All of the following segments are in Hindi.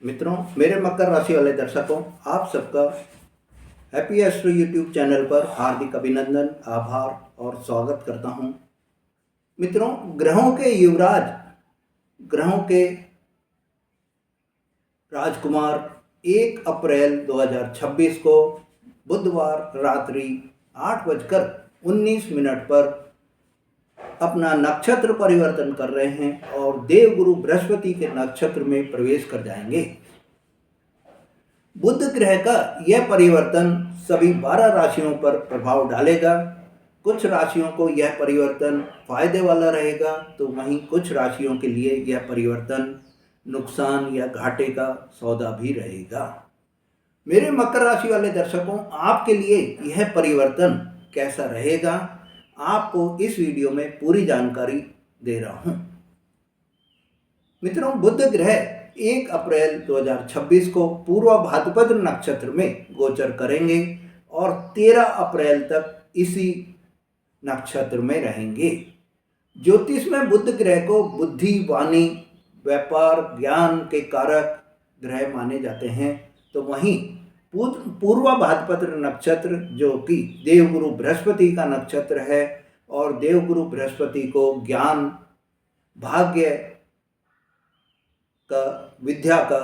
मित्रों, मेरे मकर राशि वाले दर्शकों, आप सबका हैप्पी एस्ट्रो यूट्यूब चैनल पर हार्दिक अभिनंदन, आभार और स्वागत करता हूं। मित्रों, ग्रहों के युवराज, ग्रहों के राजकुमार 1 अप्रैल 2026 को बुधवार रात्रि 8:19 पर अपना नक्षत्र परिवर्तन कर रहे हैं और देवगुरु बृहस्पति के नक्षत्र में प्रवेश कर जाएंगे। बुध ग्रह का यह परिवर्तन सभी 12 राशियों पर प्रभाव डालेगा। कुछ राशियों को यह परिवर्तन फायदे वाला रहेगा, तो वहीं कुछ राशियों के लिए यह परिवर्तन नुकसान या घाटे का सौदा भी रहेगा। मेरे मकर राशि वाले दर्शकों, आपके लिए यह परिवर्तन कैसा रहेगा, आपको इस वीडियो में पूरी जानकारी दे रहा हूं। मित्रों, बुध ग्रह 1 अप्रैल 2026 को पूर्व भाद्रपद नक्षत्र में गोचर करेंगे और 13 अप्रैल तक इसी नक्षत्र में रहेंगे। ज्योतिष में बुध ग्रह को बुद्धि, वाणी, व्यापार, ज्ञान के कारक ग्रह माने जाते हैं। तो वहीं पूर्व भाद्रपद नक्षत्र, जो कि देवगुरु बृहस्पति का नक्षत्र है, और देवगुरु बृहस्पति को ज्ञान, भाग्य का, विद्या का,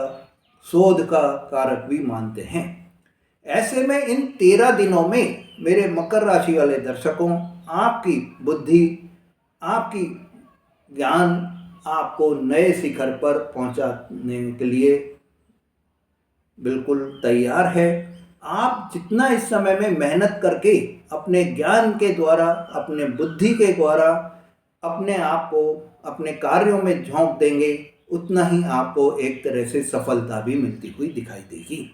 शोध का कारक भी मानते हैं। ऐसे में इन 13 दिनों में मेरे मकर राशि वाले दर्शकों, आपकी बुद्धि, आपकी ज्ञान आपको नए शिखर पर पहुंचाने के लिए बिल्कुल तैयार है। आप जितना इस समय में मेहनत करके अपने ज्ञान के द्वारा, अपने बुद्धि के द्वारा अपने आप को अपने कार्यों में झोंक देंगे, उतना ही आपको एक तरह से सफलता भी मिलती हुई दिखाई देगी।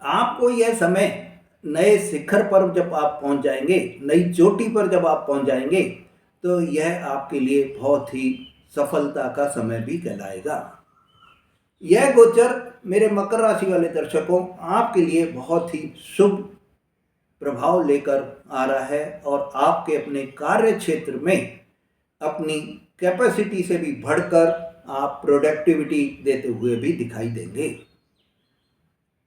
आपको यह समय नए शिखर पर जब आप पहुंच जाएंगे, नई चोटी पर जब आप पहुंच जाएंगे, तो यह आपके लिए बहुत ही सफलता का समय भी कहलाएगा। यह गोचर मेरे मकर राशि वाले दर्शकों, आपके लिए बहुत ही शुभ प्रभाव लेकर आ रहा है और आपके अपने कार्य क्षेत्र में अपनी कैपेसिटी से भी बढ़कर आप प्रोडक्टिविटी देते हुए भी दिखाई देंगे।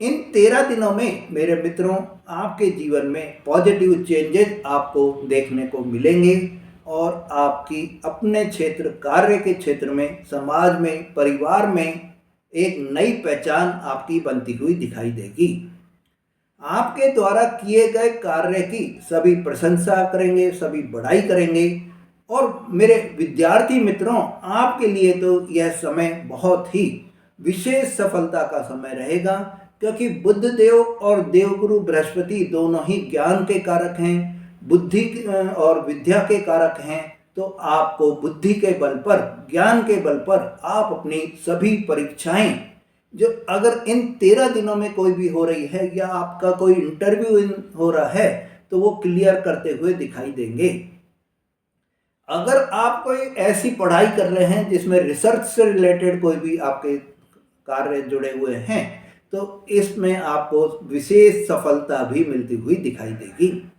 इन 13 दिनों में मेरे मित्रों, आपके जीवन में पॉजिटिव चेंजेस आपको देखने को मिलेंगे और आपकी अपने क्षेत्र, कार्य के क्षेत्र में, समाज में, परिवार में एक नई पहचान आपकी बनती हुई दिखाई देगी। आपके द्वारा किए गए कार्य की सभी प्रशंसा करेंगे, सभी बड़ाई करेंगे। और मेरे विद्यार्थी मित्रों, आपके लिए तो यह समय बहुत ही विशेष सफलता का समय रहेगा, क्योंकि बुध देव और देवगुरु बृहस्पति दोनों ही ज्ञान के कारक हैं, बुद्धि और विद्या के कारक हैं। तो आपको बुद्धि के बल पर, ज्ञान के बल पर आप अपनी सभी परीक्षाएं, जो अगर इन 13 दिनों में कोई भी हो रही है या आपका कोई इंटरव्यू हो रहा है, तो वो क्लियर करते हुए दिखाई देंगे। अगर आप कोई ऐसी पढ़ाई कर रहे हैं जिसमें रिसर्च से रिलेटेड कोई भी आपके कार्य जुड़े हुए हैं, तो इसमें आपको विशेष सफलता भी मिलती हुई दिखाई देगी।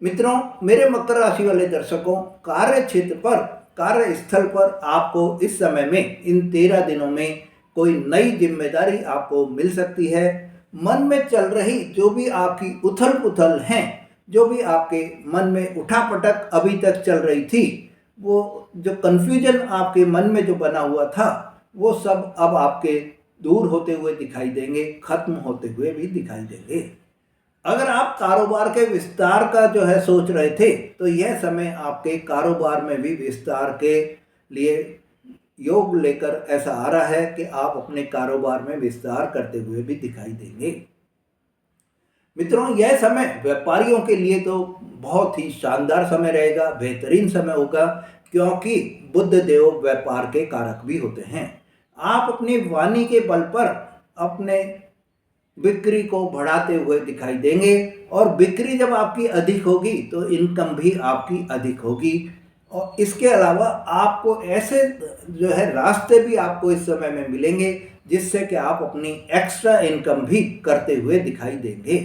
मित्रों, मेरे मकर राशि वाले दर्शकों, कार्य क्षेत्र पर, कार्यस्थल पर आपको इस समय में, इन 13 दिनों में कोई नई जिम्मेदारी आपको मिल सकती है। मन में चल रही जो भी आपकी उथल पुथल हैं, जो भी आपके मन में उठापटक अभी तक चल रही थी, वो जो कन्फ्यूजन आपके मन में जो बना हुआ था, वो सब अब आपके दूर होते हुए दिखाई देंगे, खत्म होते हुए भी दिखाई देंगे। अगर आप कारोबार के विस्तार का जो है सोच रहे थे, तो यह समय आपके कारोबार में भी विस्तार के लिए योग लेकर ऐसा आ रहा है कि आप अपने कारोबार में विस्तार करते हुए भी दिखाई देंगे। मित्रों, यह समय व्यापारियों के लिए तो बहुत ही शानदार समय रहेगा, बेहतरीन समय होगा, क्योंकि बुध देव व्यापार के कारक भी होते हैं। आप अपनी वाणी के बल पर अपने बिक्री को बढ़ाते हुए दिखाई देंगे, और बिक्री जब आपकी अधिक होगी तो इनकम भी आपकी अधिक होगी। और इसके अलावा आपको ऐसे जो है रास्ते भी आपको इस समय में मिलेंगे, जिससे कि आप अपनी एक्स्ट्रा इनकम भी करते हुए दिखाई देंगे।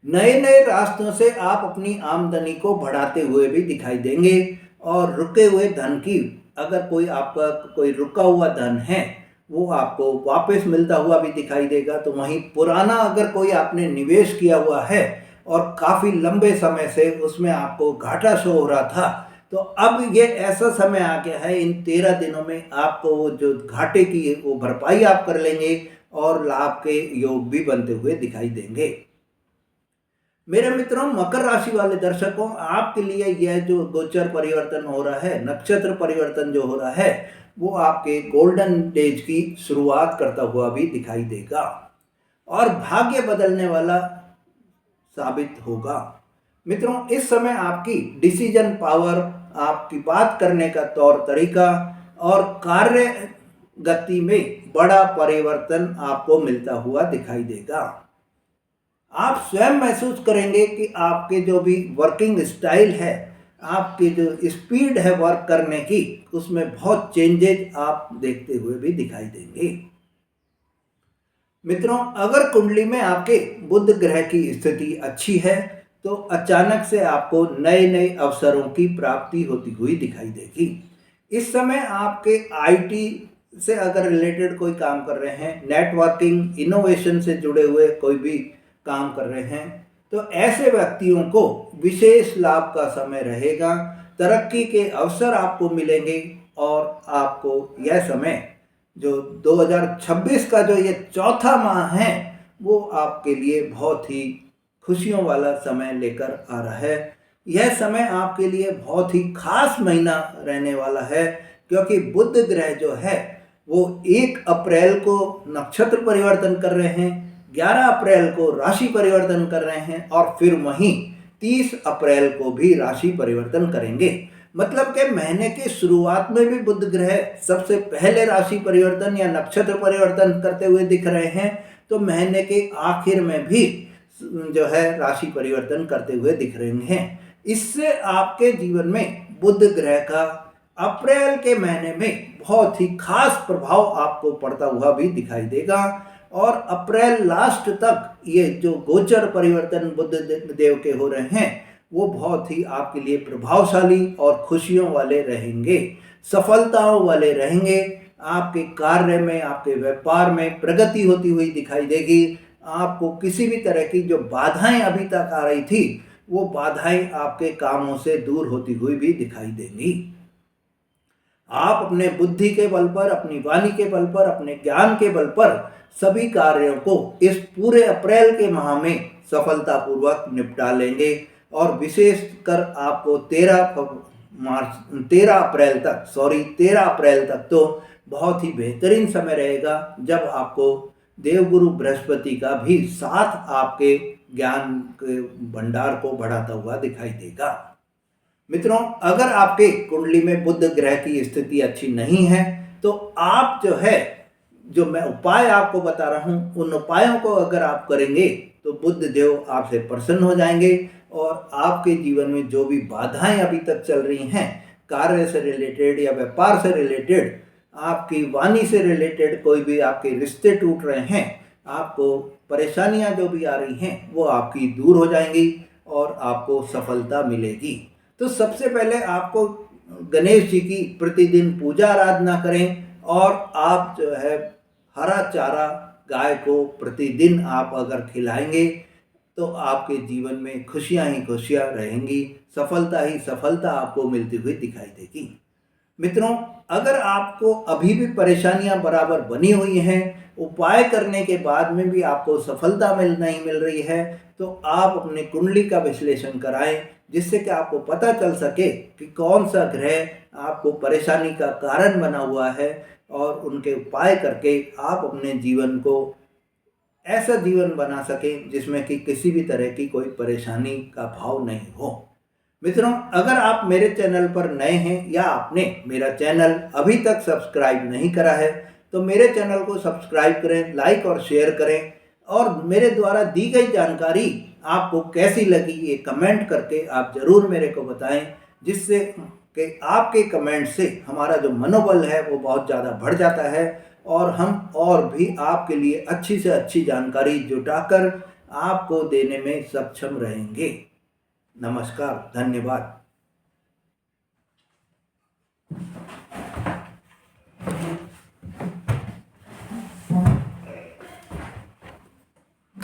नए नए रास्तों से आप अपनी आमदनी को बढ़ाते हुए भी दिखाई देंगे, और रुके हुए धन की, अगर कोई आपका कोई रुका हुआ धन है, वो आपको वापस मिलता हुआ भी दिखाई देगा। तो वहीं पुराना अगर कोई आपने निवेश किया हुआ है और काफ़ी लंबे समय से उसमें आपको घाटा शो हो रहा था, तो अब ये ऐसा समय आ गया है, इन 13 दिनों में आपको वो जो घाटे की है वो भरपाई आप कर लेंगे और लाभ के योग भी बनते हुए दिखाई देंगे। मेरे मित्रों, मकर राशि वाले दर्शकों, आपके लिए यह जो गोचर परिवर्तन हो रहा है, नक्षत्र परिवर्तन जो हो रहा है, वो आपके गोल्डन डेज की शुरुआत करता हुआ भी दिखाई देगा और भाग्य बदलने वाला साबित होगा। मित्रों, इस समय आपकी डिसीजन पावर, आपकी बात करने का तौर तरीका और कार्य गति में बड़ा परिवर्तन आपको मिलता हुआ दिखाई देगा। आप स्वयं महसूस करेंगे कि आपके जो भी वर्किंग स्टाइल है, आपकी जो स्पीड है वर्क करने की, उसमें बहुत चेंजेज आप देखते हुए भी दिखाई देंगे। मित्रों, अगर कुंडली में आपके बुध ग्रह की स्थिति अच्छी है तो अचानक से आपको नए नए अवसरों की प्राप्ति होती हुई दिखाई देगी। इस समय आपके आईटी से अगर रिलेटेड कोई काम कर रहे हैं, नेटवर्किंग इनोवेशन से जुड़े हुए कोई भी काम कर रहे हैं, तो ऐसे व्यक्तियों को विशेष लाभ का समय रहेगा। तरक्की के अवसर आपको मिलेंगे और आपको यह समय जो 2026 का जो ये चौथा माह है, वो आपके लिए बहुत ही खुशियों वाला समय लेकर आ रहा है। यह समय आपके लिए बहुत ही खास महीना रहने वाला है, क्योंकि बुध ग्रह जो है वो 1 अप्रैल को नक्षत्र परिवर्तन कर रहे हैं, 11 अप्रैल को राशि परिवर्तन कर रहे हैं और फिर वहीं 30 अप्रैल को भी राशि परिवर्तन करेंगे। मतलब कि महीने के शुरुआत में भी बुध ग्रह सबसे पहले राशि परिवर्तन या नक्षत्र परिवर्तन करते हुए दिख रहे हैं, तो महीने के आखिर में भी जो है राशि परिवर्तन करते हुए दिख रहे हैं। इससे आपके जीवन में बुध ग्रह का अप्रैल के महीने में बहुत ही खास प्रभाव आपको पड़ता हुआ भी दिखाई देगा और अप्रैल लास्ट तक ये जो गोचर परिवर्तन बुध देव के हो रहे हैं, वो बहुत ही आपके लिए प्रभावशाली और खुशियों वाले रहेंगे, सफलताओं वाले रहेंगे। आपके कार्य में, आपके व्यापार में प्रगति होती हुई दिखाई देगी। आपको किसी भी तरह की जो बाधाएं अभी तक आ रही थी, वो बाधाएं आपके कामों से दूर होती हुई भी दिखाई देंगी। आप अपने बुद्धि के बल पर, अपनी वाणी के बल पर, अपने ज्ञान के बल पर सभी कार्यों को इस पूरे अप्रैल के माह में सफलतापूर्वक निपटा लेंगे और विशेषकर आपको 13 अप्रैल तक तो बहुत ही बेहतरीन समय रहेगा, जब आपको देवगुरु बृहस्पति का भी साथ आपके ज्ञान के भंडार को बढ़ाता हुआ दिखाई देगा। मित्रों, अगर आपके कुंडली में बुध ग्रह की स्थिति अच्छी नहीं है, तो आप जो है, जो मैं उपाय आपको बता रहा हूं, उन उपायों को अगर आप करेंगे तो बुध देव आपसे प्रसन्न हो जाएंगे और आपके जीवन में जो भी बाधाएं अभी तक चल रही हैं, कार्य से रिलेटेड या व्यापार से रिलेटेड, आपकी वाणी से रिलेटेड कोई भी आपके रिश्ते टूट रहे हैं, आपको परेशानियां जो भी आ रही हैं, वो आपकी दूर हो जाएंगी और आपको सफलता मिलेगी। तो सबसे पहले आपको गणेश जी की प्रतिदिन पूजा आराधना करें और आप जो है हरा चारा गाय को प्रतिदिन आप अगर खिलाएंगे तो आपके जीवन में खुशियां ही खुशियां रहेंगी, सफलता ही सफलता आपको मिलती हुई दिखाई देगी। मित्रों, अगर आपको अभी भी परेशानियां बराबर बनी हुई हैं, उपाय करने के बाद में भी आपको सफलता नहीं मिल रही है, तो आप अपने कुंडली का विश्लेषण कराएं, जिससे कि आपको पता चल सके कि कौन सा ग्रह आपको परेशानी का कारण बना हुआ है और उनके उपाय करके आप अपने जीवन को ऐसा जीवन बना सकें जिसमें कि किसी भी तरह की कोई परेशानी का भाव नहीं हो। मित्रों, अगर आप मेरे चैनल पर नए हैं या आपने मेरा चैनल अभी तक सब्सक्राइब नहीं करा है, तो मेरे चैनल को सब्सक्राइब करें, लाइक और शेयर करें और मेरे द्वारा दी गई जानकारी आपको कैसी लगी ये कमेंट करके आप ज़रूर मेरे को बताएं, जिससे कि आपके कमेंट से हमारा जो मनोबल है वो बहुत ज़्यादा बढ़ जाता है और हम और भी आपके लिए अच्छी से अच्छी जानकारी जुटाकर आपको देने में सक्षम रहेंगे। नमस्कार, धन्यवाद।